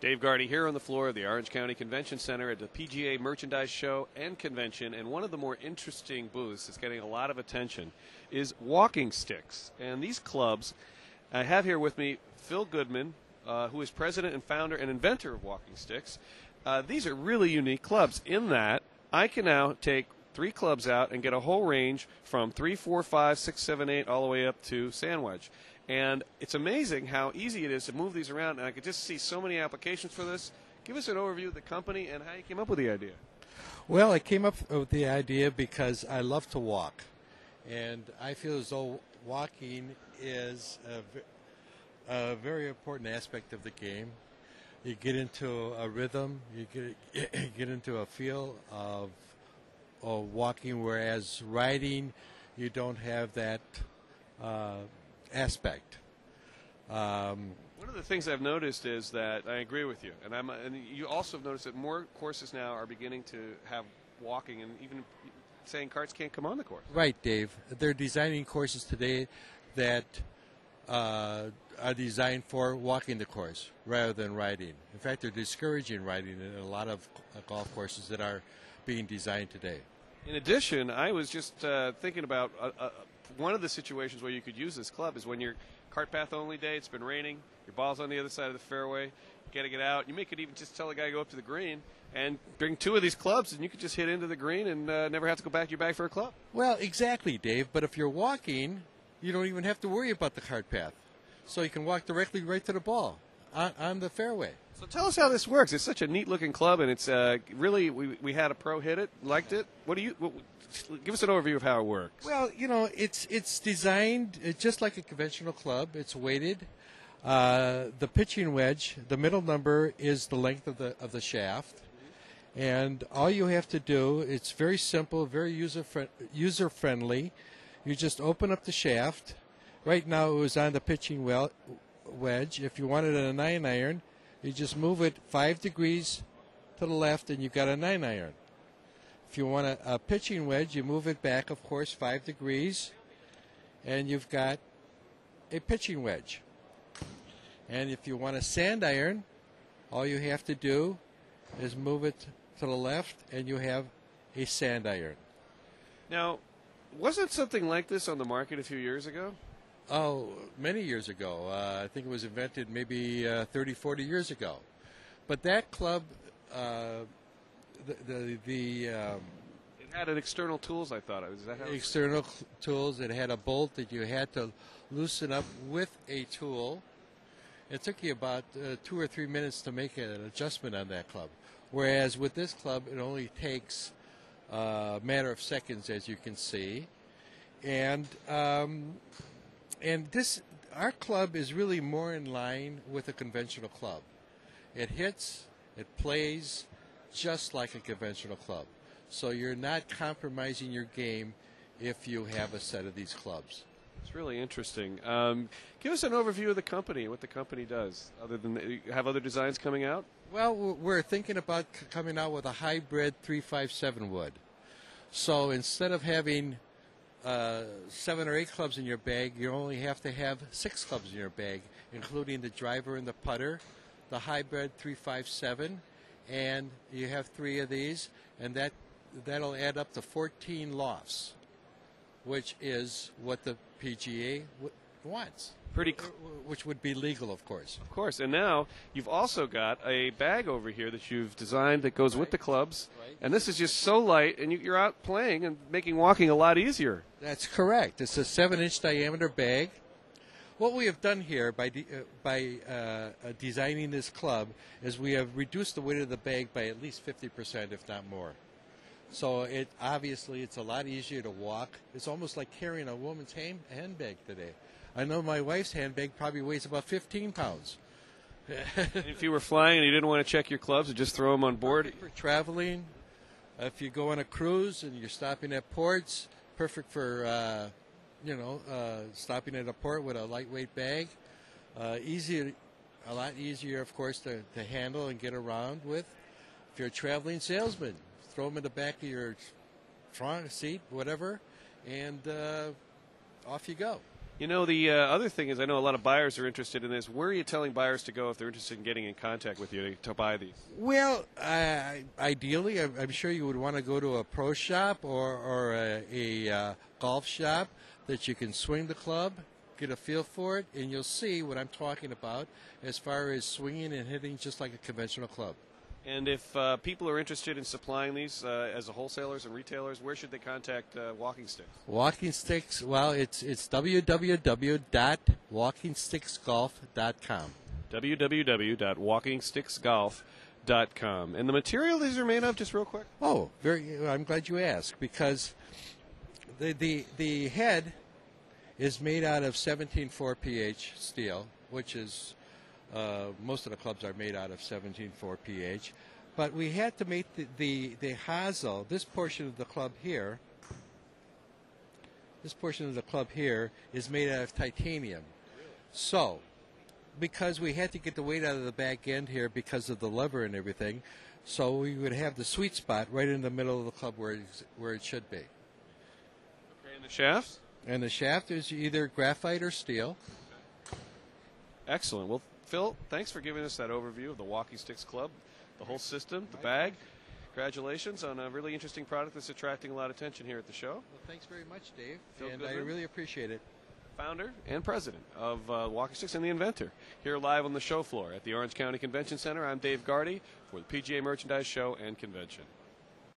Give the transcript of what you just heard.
Dave Gardy here on the floor of the Orange County Convention Center at the PGA Merchandise Show and Convention. And one of the more interesting booths that's getting a lot of attention is walking sticks. And these clubs, I have here with me Phil Goodman, who is president and founder and inventor of walking sticks. These are really unique clubs in that I can now take 3 clubs out and get a whole range from 3, 4, 5, 6, 7, 8, all the way up to sand wedge. And it's amazing how easy it is to move these around, and I could just see so many applications for this. Give us an overview of the company and how you came up with the idea. Well, I came up with the idea because I love to walk, and I feel as though walking is a very important aspect of the game. You get into a rhythm, you get into a feel of walking, whereas riding, you don't have that aspect. One of the things I've noticed is that I agree with you, and you also have noticed that more courses now are beginning to have walking, and even saying carts can't come on the course. Right, Dave. They're designing courses today that are designed for walking the course rather than riding. In fact, they're discouraging riding in a lot of golf courses that are being designed today. In addition, I was just thinking about one of the situations where you could use this club is when you're cart path only day, it's been raining, your ball's on the other side of the fairway, you got to get out. You may could even just tell the guy to go up to the green and bring 2 of these clubs, and you could just hit into the green and never have to go back to your bag for a club. Well, exactly, Dave. But if you're walking, you don't even have to worry about the cart path. So you can walk directly right to the ball on the fairway. So tell us how this works. It's such a neat-looking club, and it's really we had a pro hit it, liked it. Give us an overview of how it works. Well, it's designed just like a conventional club. It's weighted. The pitching wedge, the middle number is the length of the shaft, and all you have to do, it's very simple, very user friendly. You just open up the shaft. Right now, it was on the pitching wedge. If you wanted a 9-iron, you just move it 5 degrees to the left, and you've got a 9-iron. If you want a pitching wedge, you move it back, of course, 5 degrees, and you've got a pitching wedge. And if you want a sand iron, all you have to do is move it to the left, and you have a sand iron. Now, wasn't something like this on the market a few years ago? Oh, many years ago. I think it was invented maybe 30, 40 years ago. But that club, it had an external tools, I thought. Is that how external tools. It had a bolt that you had to loosen up with a tool. It took you about 2 or 3 minutes to make an adjustment on that club. Whereas with this club, it only takes a matter of seconds, as you can see. And our club is really more in line with a conventional club. It hits, it plays just like a conventional club. So you're not compromising your game if you have a set of these clubs. It's really interesting. Give us an overview of the company, what the company does. Other than you have other designs coming out? Well, we're thinking about coming out with a hybrid 357 wood. So instead of having 7 or 8 clubs in your bag, you only have to have 6 clubs in your bag, including the driver and the putter, the hybrid 357, and you have 3 of these, and that'll add up to 14 lofts, which is what the PGA wants. Which would be legal, of course. Of course. And now you've also got a bag over here that you've designed that goes with the clubs. Right. And this is just so light, and you're out playing and making walking a lot easier. That's correct. It's a 7-inch diameter bag. What we have done here by designing this club is we have reduced the weight of the bag by at least 50%, if not more. So obviously it's a lot easier to walk. It's almost like carrying a woman's handbag today. I know my wife's handbag probably weighs about 15 pounds. If you were flying and you didn't want to check your clubs and just throw them on board? Perfect for traveling. If you go on a cruise and you're stopping at ports, perfect for, stopping at a port with a lightweight bag. A lot easier, of course, to handle and get around with. If you're a traveling salesman, throw them in the back of your trunk seat, whatever, and off you go. You know, the other thing is I know a lot of buyers are interested in this. Where are you telling buyers to go if they're interested in getting in contact with you to buy these? Well, ideally, I'm sure you would want to go to a pro shop or a golf shop that you can swing the club, get a feel for it, and you'll see what I'm talking about as far as swinging and hitting just like a conventional club. And if people are interested in supplying these as wholesalers and retailers, where should they contact Walking Sticks? Walking Sticks, well, it's www.walkingsticksgolf.com. www.walkingsticksgolf.com. And the material these are made of, just real quick? Oh, I'm glad you asked, because the head is made out of 17.4 pH steel, which is most of the clubs are made out of 17.4 pH. But we had to make the hazel, this portion of the club here, is made out of titanium. So, because we had to get the weight out of the back end here because of the lever and everything, so we would have the sweet spot right in the middle of the club where it should be. Okay, and the shafts? And the shaft is either graphite or steel. Excellent. Well, Phil, thanks for giving us that overview of the Walking Sticks Club, the whole system, the bag. Congratulations on a really interesting product that's attracting a lot of attention here at the show. Well, thanks very much, Dave. Phil and Goodman, I really appreciate it. Founder and president of Walking Sticks and the inventor, here live on the show floor at the Orange County Convention Center. I'm Dave Gardy for the PGA Merchandise Show and Convention.